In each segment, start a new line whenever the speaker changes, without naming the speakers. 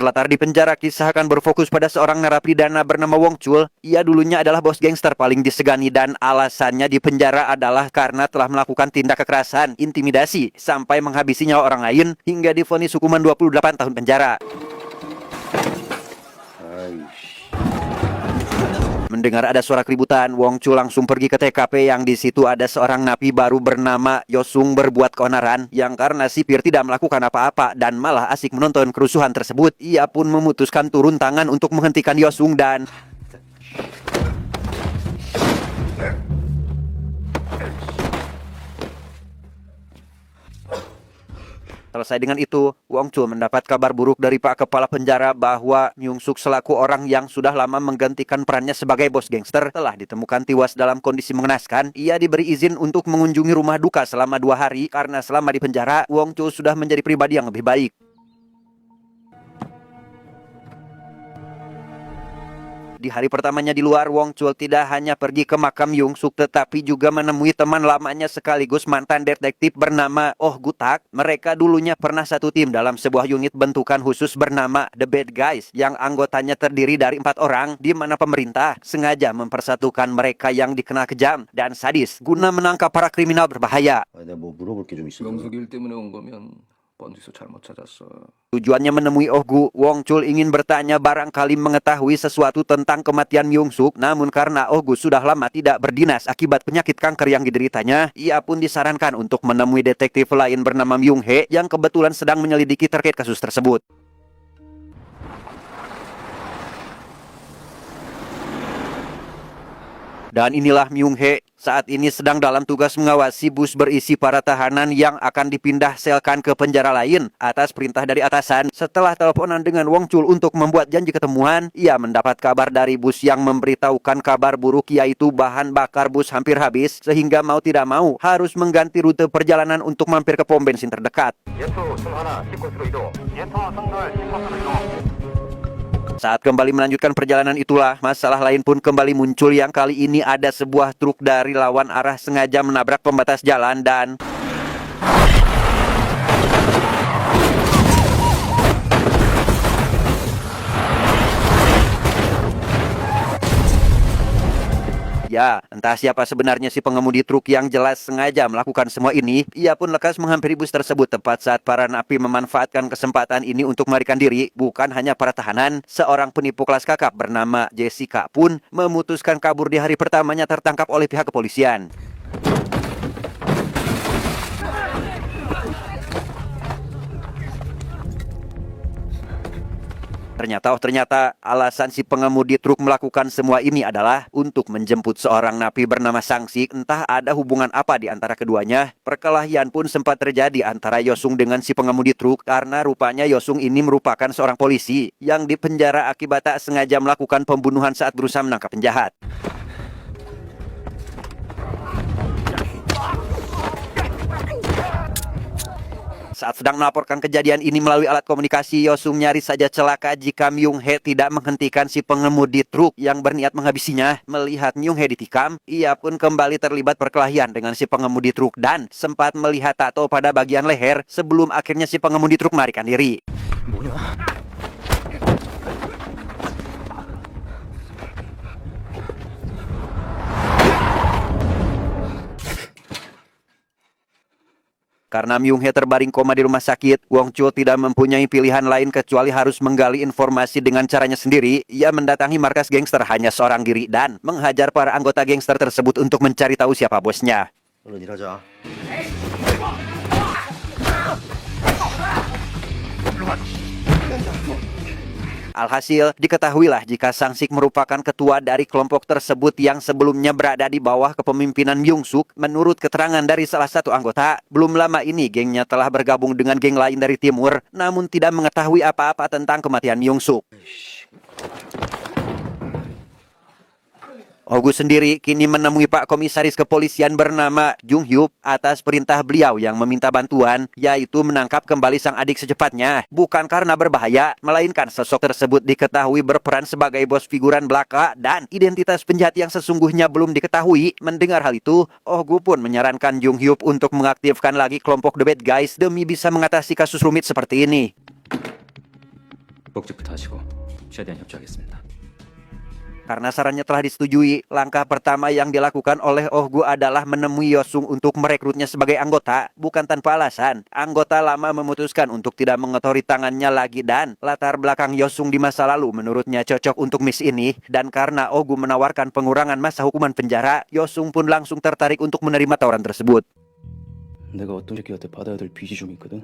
Berlatar di penjara, kisah akan berfokus pada seorang narapidana bernama Wong Chul. Ia dulunya adalah bos gangster paling disegani dan alasannya di penjara adalah karena telah melakukan tindak kekerasan, intimidasi, sampai menghabisi nyawa orang lain hingga divonis hukuman 28 tahun penjara. Mendengar ada suara keributan, Wong Chul langsung pergi ke TKP yang di situ ada seorang napi baru bernama Yosung berbuat keonaran yang karena sipir tidak melakukan apa-apa dan malah asik menonton kerusuhan tersebut. Ia pun memutuskan turun tangan untuk menghentikan Yosung dan selesai dengan itu, Wong Chul mendapat kabar buruk dari Pak Kepala Penjara bahwa Myung Suk selaku orang yang sudah lama menggantikan perannya sebagai bos gangster telah ditemukan tewas dalam kondisi mengenaskan. Ia diberi izin untuk mengunjungi rumah duka selama 2 hari karena selama di penjara, Wong Chul sudah menjadi pribadi yang lebih baik. Di hari pertamanya di luar, Wong Chul tidak hanya pergi ke makam Yung Suk tetapi juga menemui teman lamanya sekaligus mantan detektif bernama Oh Gutak. Mereka dulunya pernah satu tim dalam sebuah unit bentukan khusus bernama The Bad Guys yang anggotanya terdiri dari 4 orang, di mana pemerintah sengaja mempersatukan mereka yang dikenal kejam dan sadis guna menangkap para kriminal berbahaya.
내가 뭐 물어볼 게 좀 있어.
명숙 일 때문에 온 거면 번지수 잘못 찾았어.
Tujuannya menemui Oh Gu, Wong Chul ingin bertanya barangkali mengetahui sesuatu tentang kematian Myung Suk. Namun karena Oh Gu sudah lama tidak berdinas akibat penyakit kanker yang dideritanya, ia pun disarankan untuk menemui detektif lain bernama Myung He yang kebetulan sedang menyelidiki terkait kasus tersebut. Dan inilah Myung He saat ini sedang dalam tugas mengawasi bus berisi para tahanan yang akan dipindah selkan ke penjara lain atas perintah dari atasan. Setelah teleponan dengan Wong Chul untuk membuat janji ketemuan, ia mendapat kabar dari bus yang memberitahukan kabar buruk yaitu bahan bakar bus hampir habis sehingga mau tidak mau harus mengganti rute perjalanan untuk mampir ke pom bensin terdekat. Saat kembali melanjutkan perjalanan itulah, masalah lain pun kembali muncul yang kali ini ada sebuah truk dari lawan arah sengaja menabrak pembatas jalan dan ya, entah siapa sebenarnya si pengemudi truk yang jelas sengaja melakukan semua ini. Ia pun lekas menghampiri bus tersebut tepat saat para napi memanfaatkan kesempatan ini untuk melarikan diri. Bukan hanya para tahanan, seorang penipu kelas kakap bernama Jessica pun memutuskan kabur di hari pertamanya tertangkap oleh pihak kepolisian. Ternyata alasan si pengemudi truk melakukan semua ini adalah untuk menjemput seorang napi bernama Sangsik. Entah ada hubungan apa di antara keduanya. Perkelahian pun sempat terjadi antara Yosung dengan si pengemudi truk karena rupanya Yosung ini merupakan seorang polisi yang dipenjara akibat tak sengaja melakukan pembunuhan saat berusaha menangkap penjahat. Saat sedang melaporkan kejadian ini melalui alat komunikasi, Yosung nyaris saja celaka jika Myung He tidak menghentikan si pengemudi truk yang berniat menghabisinya. Melihat Myung He ditikam, ia pun kembali terlibat perkelahian dengan si pengemudi truk dan sempat melihat tato pada bagian leher sebelum akhirnya si pengemudi truk melarikan diri. Karena Myung He terbaring koma di rumah sakit, Wong Chul tidak mempunyai pilihan lain kecuali harus menggali informasi dengan caranya sendiri. Ia mendatangi markas gangster hanya seorang diri dan menghajar para anggota gangster tersebut untuk mencari tahu siapa bosnya.
얼른 일하자.
Alhasil, diketahuilah jika Sangsik merupakan ketua dari kelompok tersebut yang sebelumnya berada di bawah kepemimpinan Myung Suk. Menurut keterangan dari salah satu anggota, belum lama ini gengnya telah bergabung dengan geng lain dari timur, namun tidak mengetahui apa-apa tentang kematian Myung Suk. Oh Gu sendiri kini menemui Pak Komisaris Kepolisian bernama Jung Hyup atas perintah beliau yang meminta bantuan, yaitu menangkap kembali sang adik secepatnya. Bukan karena berbahaya, melainkan sosok tersebut diketahui berperan sebagai bos figuran belaka dan identitas penjahat yang sesungguhnya belum diketahui. Mendengar hal itu, Oh Gu pun menyarankan Jung Hyup untuk mengaktifkan lagi kelompok The Bad Guys demi bisa mengatasi kasus rumit seperti ini.
복직부터 하시고 최대한 협조하겠습니다.
Karena sarannya telah disetujui, langkah pertama yang dilakukan oleh Oh Gu adalah menemui Yosung untuk merekrutnya sebagai anggota. Bukan tanpa alasan, anggota lama memutuskan untuk tidak mengotori tangannya lagi dan latar belakang Yosung di masa lalu menurutnya cocok untuk misi ini. Dan karena Oh Gu menawarkan pengurangan masa hukuman penjara, Yosung pun langsung tertarik untuk menerima tawaran tersebut.
내가 어떤 새끼한테 받아야 될 빚이 좀 있거든.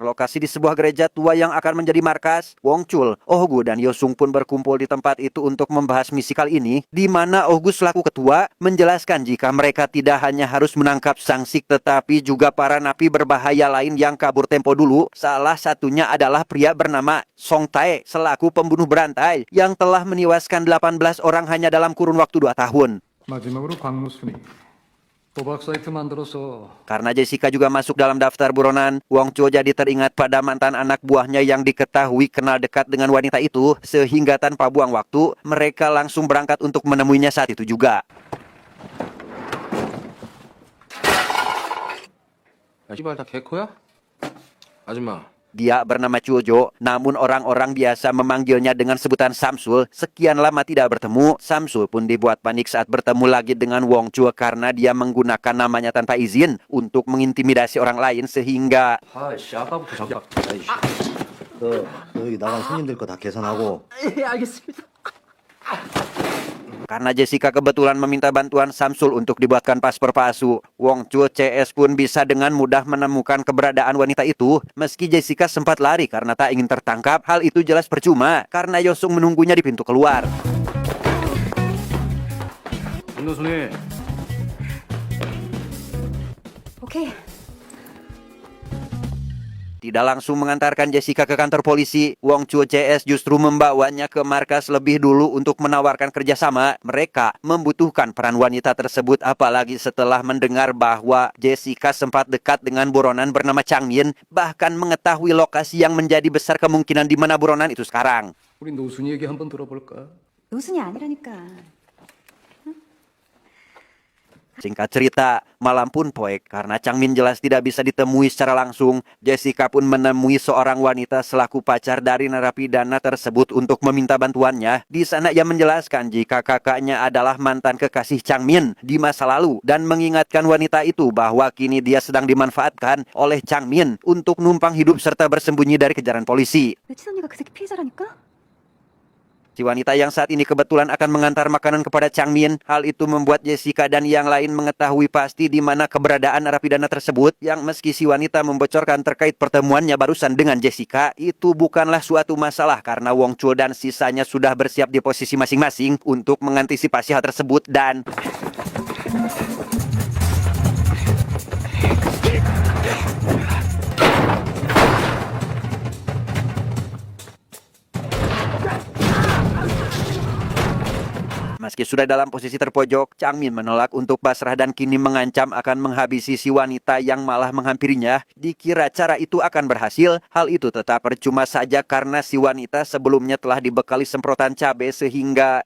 Lokasi di sebuah gereja tua yang akan menjadi markas, Wong Chul, Oh Gu, dan Yosung pun berkumpul di tempat itu untuk membahas misi kali ini, di mana Oh Gu selaku ketua menjelaskan jika mereka tidak hanya harus menangkap sang Sik tetapi juga para napi berbahaya lain yang kabur tempo dulu. Salah satunya adalah pria bernama Song Tae selaku pembunuh berantai yang telah menewaskan 18 orang hanya dalam kurun waktu 2 tahun.
마지막으로 광무순이 도박 사이트 만들어서
Karena Jessica juga masuk dalam daftar buronan, Wong Chul jadi teringat pada mantan anak buahnya yang diketahui kenal dekat dengan wanita itu, sehingga tanpa buang waktu, mereka langsung berangkat untuk menemuinya saat itu juga.
야, 씨발 다 개코야? 아줌마,
Dia bernama Chujo, namun orang-orang biasa memanggilnya dengan sebutan Samsul. Sekian lama tidak bertemu, Samsul pun dibuat panik saat bertemu lagi dengan Wong Chul karena dia menggunakan namanya tanpa izin untuk mengintimidasi orang lain sehingga
아씨 아까부터 잠깐. 아이씨.
너 여기 나간 손님들 거 다 계산하고
karena Jessica kebetulan meminta bantuan Samsul untuk dibuatkan paspor palsu, Wong Chul CS pun bisa dengan mudah menemukan keberadaan wanita itu. Meski Jessica sempat lari karena tak ingin tertangkap, hal itu jelas percuma karena Yosung menunggunya di pintu keluar.
김노순이
오케이.
Tidak langsung mengantarkan Jessica ke kantor polisi, Wong Chul CS justru membawanya ke markas lebih dulu untuk menawarkan kerjasama. Mereka membutuhkan peran wanita tersebut apalagi setelah mendengar bahwa Jessica sempat dekat dengan buronan bernama Chang Min, bahkan mengetahui lokasi yang menjadi besar kemungkinan di mana buronan itu sekarang.
우리 노순이 얘기 한번 들어볼까?
노순이 아니라니까.
Singkat cerita, malam pun poek karena Chang Min jelas tidak bisa ditemui secara langsung. Jessica pun menemui seorang wanita selaku pacar dari narapidana tersebut untuk meminta bantuannya. Di sana ia menjelaskan jika kakaknya adalah mantan kekasih Chang Min di masa lalu dan mengingatkan wanita itu bahwa kini dia sedang dimanfaatkan oleh Chang Min untuk numpang hidup serta bersembunyi dari kejaran polisi.
내 친언니가 그 새끼 피해자라니까?
Si wanita yang saat ini kebetulan akan mengantar makanan kepada Chang Min. Hal itu membuat Jessica dan yang lain mengetahui pasti di mana keberadaan narapidana tersebut. Yang meski si wanita membocorkan terkait pertemuannya barusan dengan Jessica, itu bukanlah suatu masalah karena Wong Chul dan sisanya sudah bersiap di posisi masing-masing untuk mengantisipasi hal tersebut dan meski sudah dalam posisi terpojok, Chang Min menolak untuk pasrah dan kini mengancam akan menghabisi si wanita yang malah menghampirinya. Dikira cara itu akan berhasil, hal itu tetap percuma saja karena si wanita sebelumnya telah dibekali semprotan cabai sehingga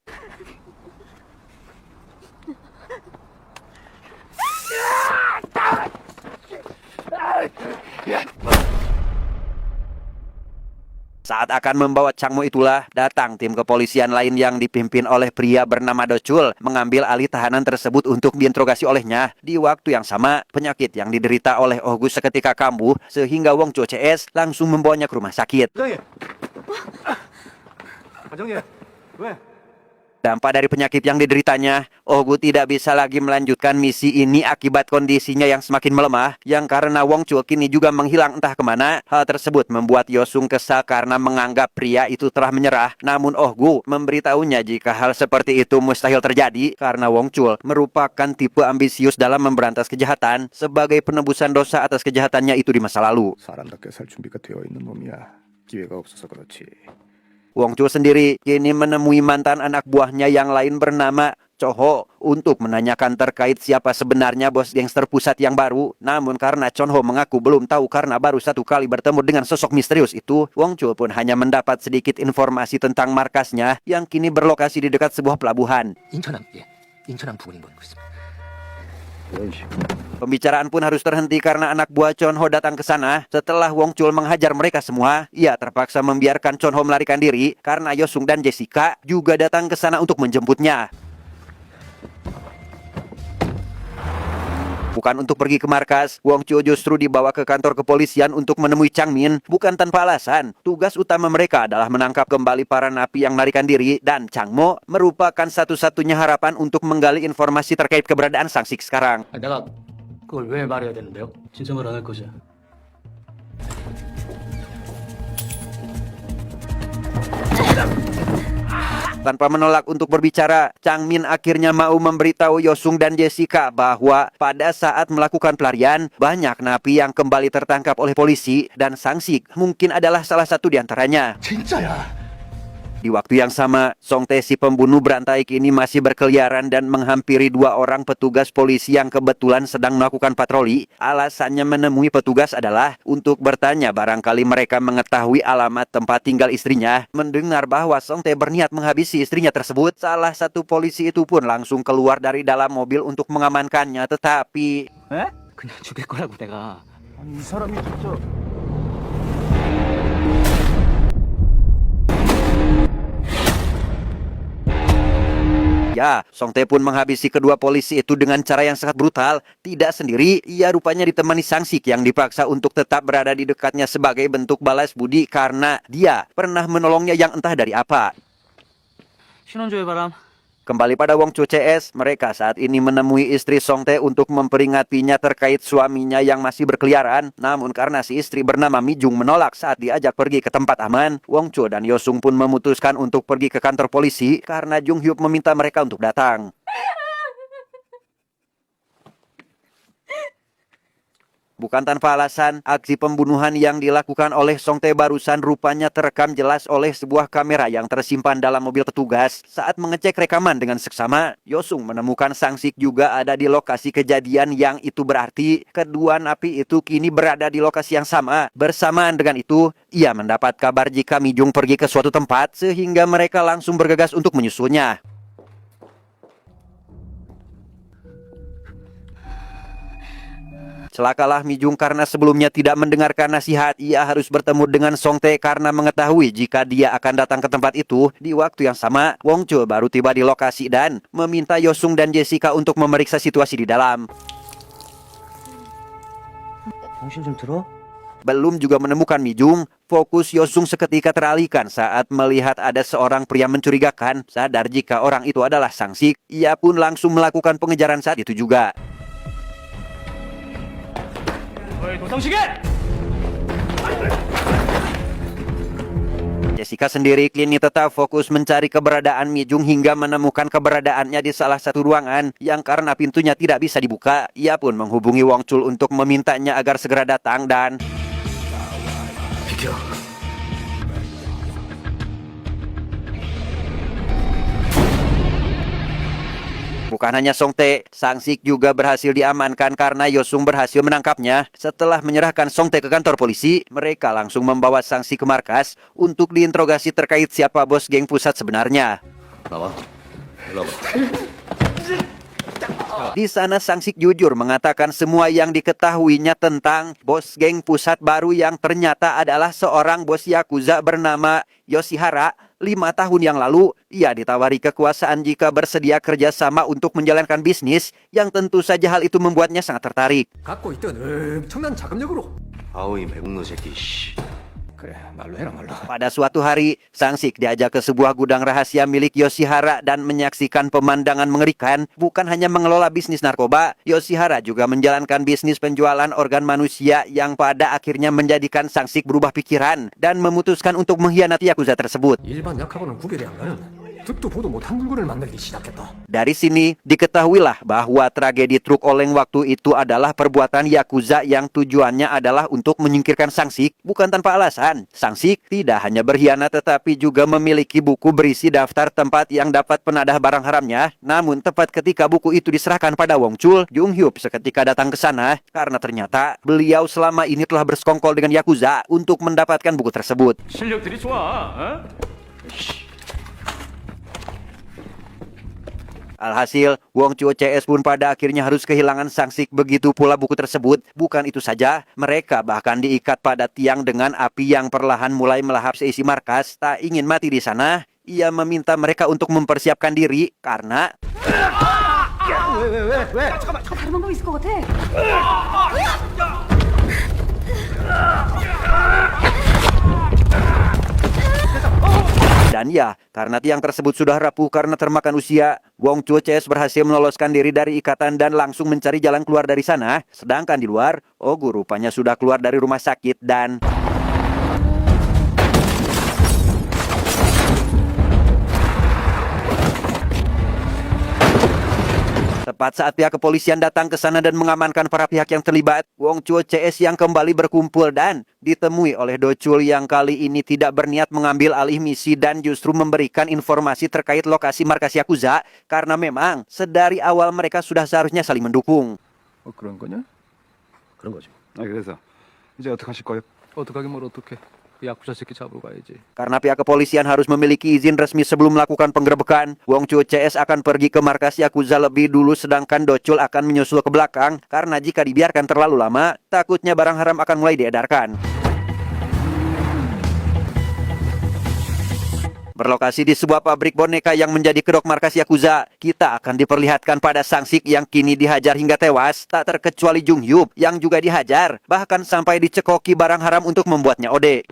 saat akan membawa Changmo itulah datang tim kepolisian lain yang dipimpin oleh pria bernama Do Chul mengambil alih tahanan tersebut untuk diinterogasi olehnya. Di waktu yang sama, penyakit yang diderita oleh Oh Gu seketika kambuh sehingga Wong Chul CS langsung membawanya ke rumah sakit.
과정이야. 왜?
Dampak dari penyakit yang dideritanya, Oh Gu tidak bisa lagi melanjutkan misi ini akibat kondisinya yang semakin melemah, yang karena Wong Chul kini juga menghilang entah kemana. Hal tersebut membuat Yosung kesal karena menganggap pria itu telah menyerah. Namun Oh Gu memberitahunya jika hal seperti itu mustahil terjadi karena Wong Chul merupakan tipe ambisius dalam memberantas kejahatan sebagai penebusan dosa atas kejahatannya itu di masa lalu.
사람답게 살 준비가 되어 있는 놈이야. 기회가 없어서 그렇지.
Wong Chul sendiri kini menemui mantan anak buahnya yang lain bernama Choho untuk menanyakan terkait siapa sebenarnya bos gangster pusat yang baru. Namun karena Chonho mengaku belum tahu karena baru 1 kali bertemu dengan sosok misterius itu, Wong Chul pun hanya mendapat sedikit informasi tentang markasnya yang kini berlokasi di dekat sebuah pelabuhan.
인천항 예 인천항 부근인 거 있습니다.
어이씨.
Pembicaraan pun harus terhenti karena anak buah Chon Ho datang ke sana. Setelah Wong Chul menghajar mereka semua, ia terpaksa membiarkan Chon Ho melarikan diri karena Yosung dan Jessica juga datang ke sana untuk menjemputnya. Bukan untuk pergi ke markas, Wong Chul justru dibawa ke kantor kepolisian untuk menemui Chang Min. Bukan tanpa alasan, tugas utama mereka adalah menangkap kembali para napi yang melarikan diri, dan Chang Mo merupakan satu-satunya harapan untuk menggali informasi terkait keberadaan Sang Sik sekarang.
내가 그걸 왜 말해야 되는데요?
진짜 말 안 할 거지?
Tanpa menolak untuk berbicara, Chang Min akhirnya mau memberitahu Yosung dan Jessica bahwa pada saat melakukan pelarian, banyak napi yang kembali tertangkap oleh polisi dan Sang Sik mungkin adalah salah satu di antaranya. Di waktu yang sama, Song Tae si pembunuh berantai kini masih berkeliaran dan menghampiri dua orang petugas polisi yang kebetulan sedang melakukan patroli. Alasannya menemui petugas adalah untuk bertanya barangkali mereka mengetahui alamat tempat tinggal istrinya. Mendengar bahwa Song Tae berniat menghabisi istrinya tersebut, salah satu polisi itu pun langsung keluar dari dalam mobil untuk mengamankannya. Tetapi
그냥 죽일 거라고 내가.
아니 이 사람이 진짜
ya, Song Tae pun menghabisi kedua polisi itu dengan cara yang sangat brutal. Tidak sendiri, ia rupanya ditemani Sang Sik yang dipaksa untuk tetap berada di dekatnya sebagai bentuk balas budi karena dia pernah menolongnya yang entah dari apa.
신혼조의 바람.
Kembali pada Wong Chul CS, mereka saat ini menemui istri Song Tae untuk memperingatinya terkait suaminya yang masih berkeliaran. Namun karena si istri bernama Mi Jung menolak saat diajak pergi ke tempat aman, Wong Chul dan Yosung pun memutuskan untuk pergi ke kantor polisi karena Jung Hyuk meminta mereka untuk datang. Bukan tanpa alasan, aksi pembunuhan yang dilakukan oleh Song Tae barusan rupanya terekam jelas oleh sebuah kamera yang tersimpan dalam mobil petugas. Saat mengecek rekaman dengan seksama, Yosung menemukan Sang Sik juga ada di lokasi kejadian, yang itu berarti kedua napi itu kini berada di lokasi yang sama. Bersamaan dengan itu, ia mendapat kabar jika Mi Jung pergi ke suatu tempat sehingga mereka langsung bergegas untuk menyusulnya. Celakalah Mi Jung karena sebelumnya tidak mendengarkan nasihat. Ia harus bertemu dengan Song Tae karena mengetahui jika dia akan datang ke tempat itu. Di waktu yang sama, Wong Chul baru tiba di lokasi dan meminta Yosung dan Jessica untuk memeriksa situasi di dalam.
정신 좀 들어?
Belum juga menemukan Mi Jung, fokus Yosung seketika teralihkan saat melihat ada seorang pria mencurigakan. Sadar jika orang itu adalah Sang Sik, ia pun langsung melakukan pengejaran saat itu juga. Jessica sendiri kini tetap fokus mencari keberadaan Mi Jung hingga menemukan keberadaannya di salah satu ruangan yang karena pintunya tidak bisa dibuka. Ia pun menghubungi Wong Chul untuk memintanya agar segera datang dan bukan hanya Song Tae, Sang Sik juga berhasil diamankan karena Yosung berhasil menangkapnya. Setelah menyerahkan Song Tae ke kantor polisi, mereka langsung membawa Sang Sik ke markas untuk diinterogasi terkait siapa bos geng pusat sebenarnya.
나와. 일로 와봐.
Di sana Sang Sik jujur mengatakan semua yang diketahuinya tentang bos geng pusat baru yang ternyata adalah seorang bos Yakuza bernama Yoshihara. 5 tahun yang lalu, ia ditawari kekuasaan jika bersedia kerjasama untuk menjalankan bisnis, yang tentu saja hal itu membuatnya sangat tertarik.
갖고 있던 엄청난 자금력으로.
아우이 매국노 새끼 씨.
그래 말로 해라 말로.
Pada suatu hari, Sang Sik diajak ke sebuah gudang rahasia milik Yoshihara dan menyaksikan pemandangan mengerikan. Bukan hanya mengelola bisnis narkoba, Yoshihara juga menjalankan bisnis penjualan organ manusia yang pada akhirnya menjadikan Sang Sik berubah pikiran dan memutuskan untuk mengkhianati Yakuza tersebut.
일반 약하고는 구별이 안 가는 듣도 보도 못한 물건을 만들기 시작했다.
Dari sini, diketahuilah bahwa tragedi truk oleng waktu itu adalah perbuatan Yakuza yang tujuannya adalah untuk menyingkirkan Sang Sik. Bukan tanpa alasan, Sang Sik tidak hanya berkhianat tetapi juga memiliki buku berisi daftar tempat yang dapat penadah barang haramnya. Namun tepat ketika buku itu diserahkan pada Wong Chul, Jung Hyuk seketika datang ke sana karena ternyata beliau selama ini telah bersekongkol dengan Yakuza untuk mendapatkan buku tersebut.
실력들이 좋아.
Alhasil, Wong Chuo CS pun pada akhirnya harus kehilangan sangsik, begitu pula buku tersebut. Bukan itu saja, mereka bahkan diikat pada tiang dengan api yang perlahan mulai melahap seisi markas. Tak ingin mati di sana, ia meminta mereka untuk mempersiapkan diri karena
다른 방법 있을 것 같아.
dan ya, karena tiang tersebut sudah rapuh karena termakan usia, Wong Chuo CS berhasil meloloskan diri dari ikatan dan langsung mencari jalan keluar dari sana. Sedangkan di luar, Ogu rupanya sudah keluar dari rumah sakit dan tepat saat pihak kepolisian datang ke sana dan mengamankan para pihak yang terlibat, Wong Chuo CS yang kembali berkumpul dan ditemui oleh Do Chul yang kali ini tidak berniat mengambil alih misi dan justru memberikan informasi terkait lokasi markas Yakuza karena memang sedari awal mereka sudah seharusnya saling mendukung.
그런 거냐?
그런 거죠.
그래서 이제 어떻게 하실 거예요?
어떡하긴 뭘 어떡해. 야쿠자 새끼 잡으러 가야지.
Karena pihak kepolisian harus memiliki izin resmi sebelum melakukan penggerebekan, Wong Chuo CS akan pergi ke markas Yakuza lebih dulu sedangkan Do Chul akan menyusul ke belakang karena jika dibiarkan terlalu lama, takutnya barang haram akan mulai diedarkan. Berlokasi di sebuah pabrik boneka yang menjadi kedok markas Yakuza, kita akan diperlihatkan pada sangsik yang kini dihajar hingga tewas, tak terkecuali Jung Hyup yang juga dihajar, bahkan sampai dicekoki barang haram untuk membuatnya ode.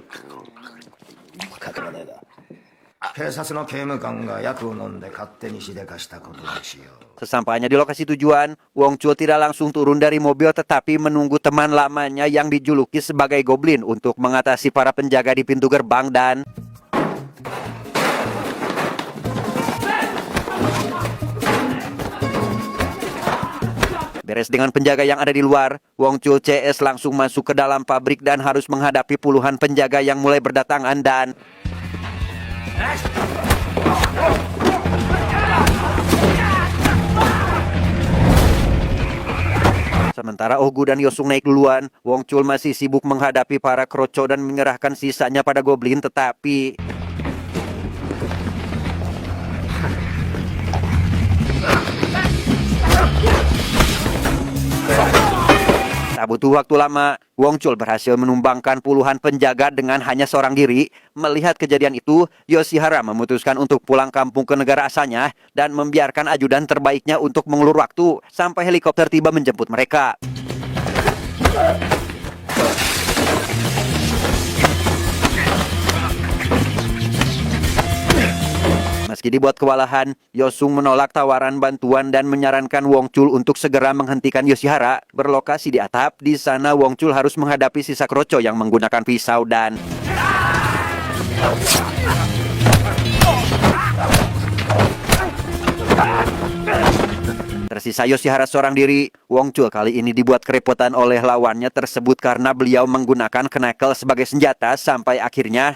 警察の刑務官が薬を飲んで勝手にしでかしたことにしよう。
Sesampainya di lokasi tujuan, Wong Chuo tidak langsung turun dari mobil tetapi menunggu teman lamanya yang dijuluki sebagai Goblin untuk mengatasi para penjaga di pintu gerbang dan beres dengan penjaga yang ada di luar, Wong Chuo CS langsung masuk ke dalam pabrik dan harus menghadapi puluhan penjaga yang mulai berdatangan dan sementara Ogu dan Yosung naik duluan, Wong Chul masih sibuk menghadapi para kroco dan menyerahkan sisanya pada Goblin tetapi tak butuh waktu lama, Wong Chul berhasil menumbangkan puluhan penjaga dengan hanya seorang diri. Melihat kejadian itu, Yoshihara memutuskan untuk pulang kampung ke negara asalnya dan membiarkan ajudan terbaiknya untuk mengulur waktu sampai helikopter tiba menjemput mereka. Meski dibuat kewalahan, Yosung menolak tawaran bantuan dan menyarankan Wong Chul untuk segera menghentikan Yoshihara. Berlokasi di atap, di sana Wong Chul harus menghadapi sisa kroco yang menggunakan pisau dan tersisa Yoshihara seorang diri. Wong Chul kali ini dibuat kerepotan oleh lawannya tersebut karena beliau menggunakan knuckle sebagai senjata sampai akhirnya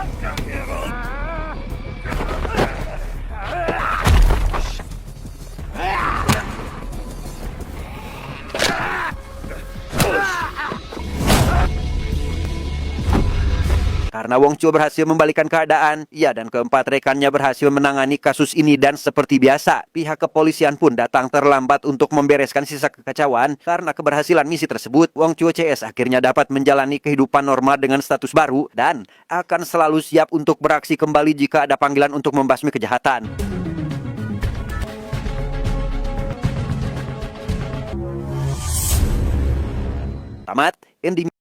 karena Wong Chul berhasil membalikan keadaan, ia dan keempat rekannya berhasil menangani kasus ini dan seperti biasa, pihak kepolisian pun datang terlambat untuk membereskan sisa kekacauan. Karena keberhasilan misi tersebut, Wong Chuo CS akhirnya dapat menjalani kehidupan normal dengan status baru dan akan selalu siap untuk beraksi kembali jika ada panggilan untuk membasmi kejahatan. Tamat, ending.